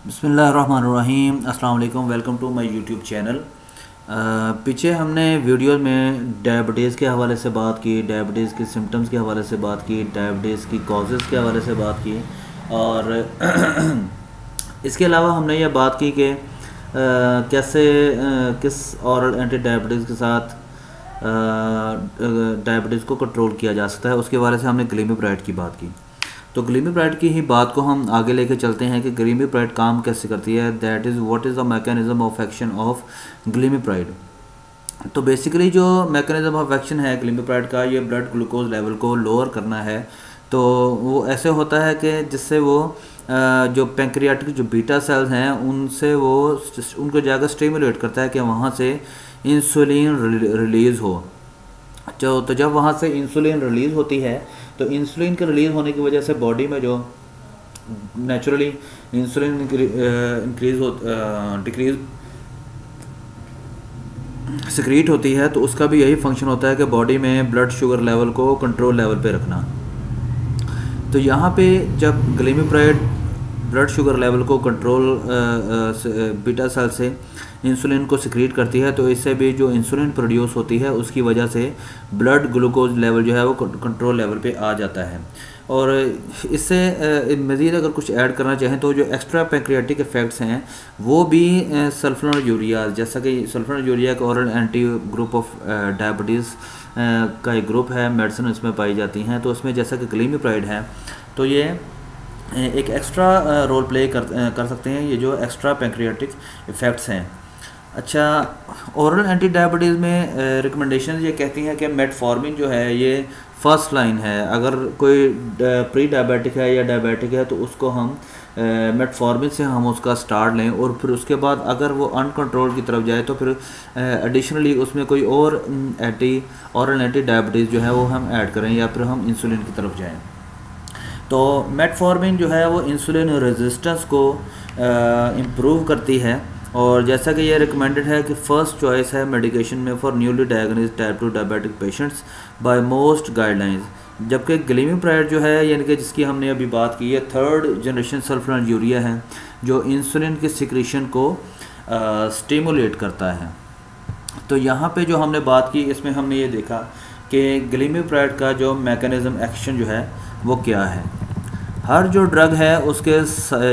बिस्मिल्लाहिर्रहमानिर्रहीम। अस्सलाम वालेकुम। Welcome to my YouTube channel. पीछे हमने वीडियो में डायबिटीज़ के हवाले से बात की, डायबिटीज़ के सिम्टम्स के हवाले से बात की, डायबिटीज़ की कॉजेज़ के हवाले से बात की और इसके अलावा हमने ये बात की कि कैसे किस ऑरल एंटी डायबिटीज़ के साथ डायबिटीज़ को कंट्रोल किया जा सकता है। उसके बारे से हमने ग्लिमिप्राइड की बात की। तो ग्लिमिप्राइड की ही बात को हम आगे लेके चलते हैं कि ग्लिमिप्राइड काम कैसे करती है। That is what is the mechanism of action of glimepiride. तो बेसिकली जो मैकेनिज्म ऑफ एक्शन है ग्लिमिप्राइड का, ये ब्लड ग्लूकोज लेवल को लोअर करना है। तो वो ऐसे होता है कि जिससे वो जो पैंक्रियाटिक जो बीटा सेल्स हैं उनसे वो उनको जाकर स्टिमुलेट करता है कि वहाँ से इंसुलिन रिलीज़ हो। तो जब वहाँ से इंसुलिन रिलीज़ होती है तो इंसुलिन के रिलीज़ होने की वजह से बॉडी में जो नेचुरली इंसुलिन डिक्रीज सिक्रीट होती है, तो उसका भी यही फंक्शन होता है कि बॉडी में ब्लड शुगर लेवल को कंट्रोल लेवल पे रखना। तो यहाँ पे जब ग्लिमिप्राइड ब्लड शुगर लेवल को कंट्रोल बीटा सेल से इंसुलिन को सिक्रीट करती है, तो इससे भी जो इंसुलिन प्रोड्यूस होती है उसकी वजह से ब्लड ग्लूकोज लेवल जो है वो कंट्रोल लेवल पे आ जाता है। और इससे मज़ीद अगर कुछ ऐड करना चाहें तो जो एक्स्ट्रा पैंक्रियाटिक इफ़ेक्ट्स हैं वो भी सल्फोनार्यूरिया, जैसा कि सल्फोनार्यूरिया का oral anti group of diabetes का एक ग्रुप है, मेडिसिन इसमें पाई जाती हैं। तो उसमें जैसा कि ग्लिमिप्राइड है तो ये एक एक्स्ट्रा रोल प्ले कर सकते हैं, ये जो एक्स्ट्रा पैंक्रियाटिक इफ़ेक्ट्स हैं। अच्छा, ओरल एंटी डायबिटीज़ में रिकमेंडेशन ये कहती हैं कि मेटफॉर्मिन जो है ये फर्स्ट लाइन है। अगर कोई प्री डायबिटिक है या डायबिटिक है तो उसको हम मेटफॉर्मिन से हम उसका स्टार्ट लें, और फिर उसके बाद अगर वो अनकंट्रोल की तरफ जाए तो फिर एडिशनली उसमें कोई और ओरल एंटी डायबिटीज़ जो है वो हम ऐड करें या फिर हम इंसुलिन की तरफ जाएँ। तो मेटफॉर्मिन जो है वो इंसुलिन रेजिस्टेंस को इम्प्रूव करती है, और जैसा कि ये रिकमेंडेड है कि फ़र्स्ट चॉइस है मेडिकेशन में for newly diagnosed type 2 diabetic patients by most guidelines. जबकि ग्लिमिप्राइड जो है यानी कि जिसकी हमने अभी बात की है, थर्ड जनरेशन सल्फोनार्यूरिया है जो इंसुलिन की सिक्रीशन को स्टिमुलेट करता है। तो यहाँ पे जो हमने बात की इसमें हमने ये देखा कि ग्लिमिप्राइड का जो मैकेनिज़्म एक्शन जो है वो क्या है। हर जो ड्रग है उसके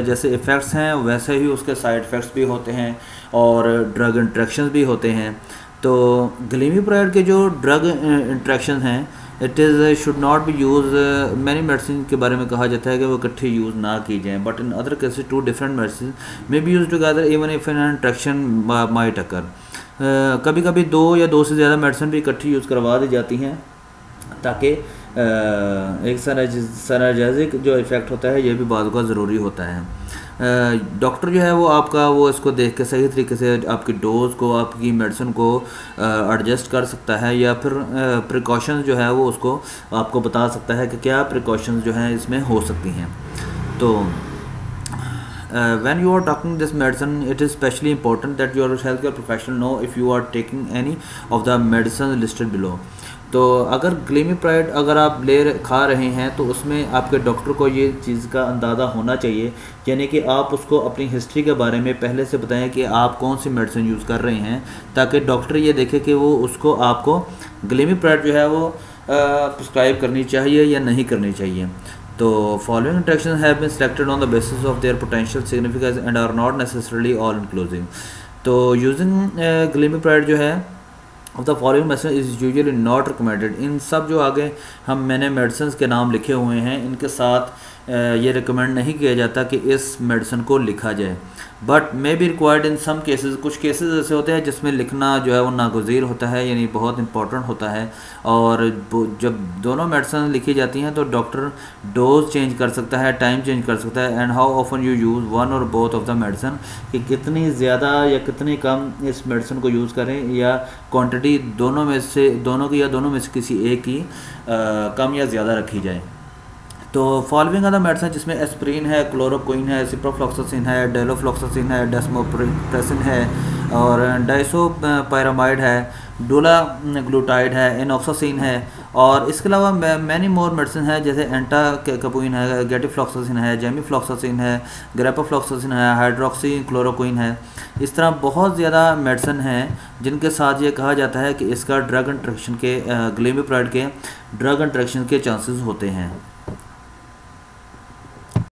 जैसे इफ़ेक्ट्स हैं वैसे ही उसके साइड इफ़ेक्ट्स भी होते हैं और ड्रग इंट्रैक्शंस भी होते हैं। तो ग्लिमिप्राइड के जो ड्रग इंट्रैक्शन हैं it is should not be use. Many medicine के बारे में कहा जाता है कि वो इकट्ठे यूज़ ना की जाएँ, but in other cases two different medicine may be use together even if an interaction might occur. कभी कभी दो या दो से ज़्यादा मेडिसिन भी इकट्ठी यूज़ करवा दी जाती हैं ताकि एक सनर्जेसिक जो इफ़ेक्ट होता है ये भी बाद का ज़रूरी होता है। डॉक्टर जो है वो आपका वो इसको देख के सही तरीके से आपकी डोज़ को आपकी मेडिसिन को एडजस्ट कर सकता है, या फिर प्रिकॉशंस जो है वो उसको आपको बता सकता है कि क्या प्रिकॉशंस जो हैं इसमें हो सकती हैं। तो when you are talking this medicine it is especially important that your healthcare professional know if you are taking any of the medicines listed below। तो अगर ग्लिमिप्राइड अगर आप खा रहे हैं तो उसमें आपके डॉक्टर को ये चीज़ का अंदाज़ा होना चाहिए, यानी कि आप उसको अपनी हिस्ट्री के बारे में पहले से बताएं कि आप कौन सी मेडिसिन यूज़ कर रहे हैं, ताकि डॉक्टर ये देखे कि वो उसको आपको ग्लिमिप्राइड जो है वो प्रिस्क्राइब करनी चाहिए या नहीं करनी चाहिए। तो following interaction have been selected on the basis of their potential significance and are not necessarily all inclusive. तो यूजिंग ग्लिमिप्राइड जो है of the following medicine is usually not recommended. इन सब जो आगे मेने मेडिसिन के नाम लिखे हुए हैं इनके साथ ये रिकमेंड नहीं किया जाता कि इस मेडिसिन को लिखा जाए, but may be required in some cases. कुछ केसेस ऐसे होते हैं जिसमें लिखना जो है वो नागुज़ीर होता है, यानी बहुत इंपॉर्टेंट होता है। और जब दोनों मेडिसिन लिखी जाती हैं तो डॉक्टर डोज चेंज कर सकता है, टाइम चेंज कर सकता है, and how often you use one और बोथ ऑफ द मेडिसिन, कि कितनी ज़्यादा या कितनी कम इस मेडिसिन को यूज़ करें, या क्वांटिटी दोनों में से किसी एक की कम या ज़्यादा रखी जाए। तो फॉलोइंग अदर मेडिसिन जिसमें एस्प्रिन है, क्लोरोक्विन है, सिप्रोफ्लॉक्सासिन है, डेलोफ्लॉक्सासिन है, डेस्मोप्रेसिन है और डाइसोपायरामाइड है, डोला ग्लूटाइड है, एनॉक्सासिन है और इसके अलावा मैनी मोर मेडिसिन है जैसे एंटा कैपुइन है, गेटिफ्लॉक्सासिन है, जेमीफ्लॉक्सासिन है, ग्रेपाफ्लॉक्सासिन है, हाइड्रोक्सी क्लोरोक्विन है। इस तरह बहुत ज़्यादा मेडिसिन हैं जिनके साथ ये कहा जाता है कि इसका ड्रग इंट्रैक्शन के ग्लिमिप्राइड के ड्रग इंट्रैक्शन के चांसेस होते हैं।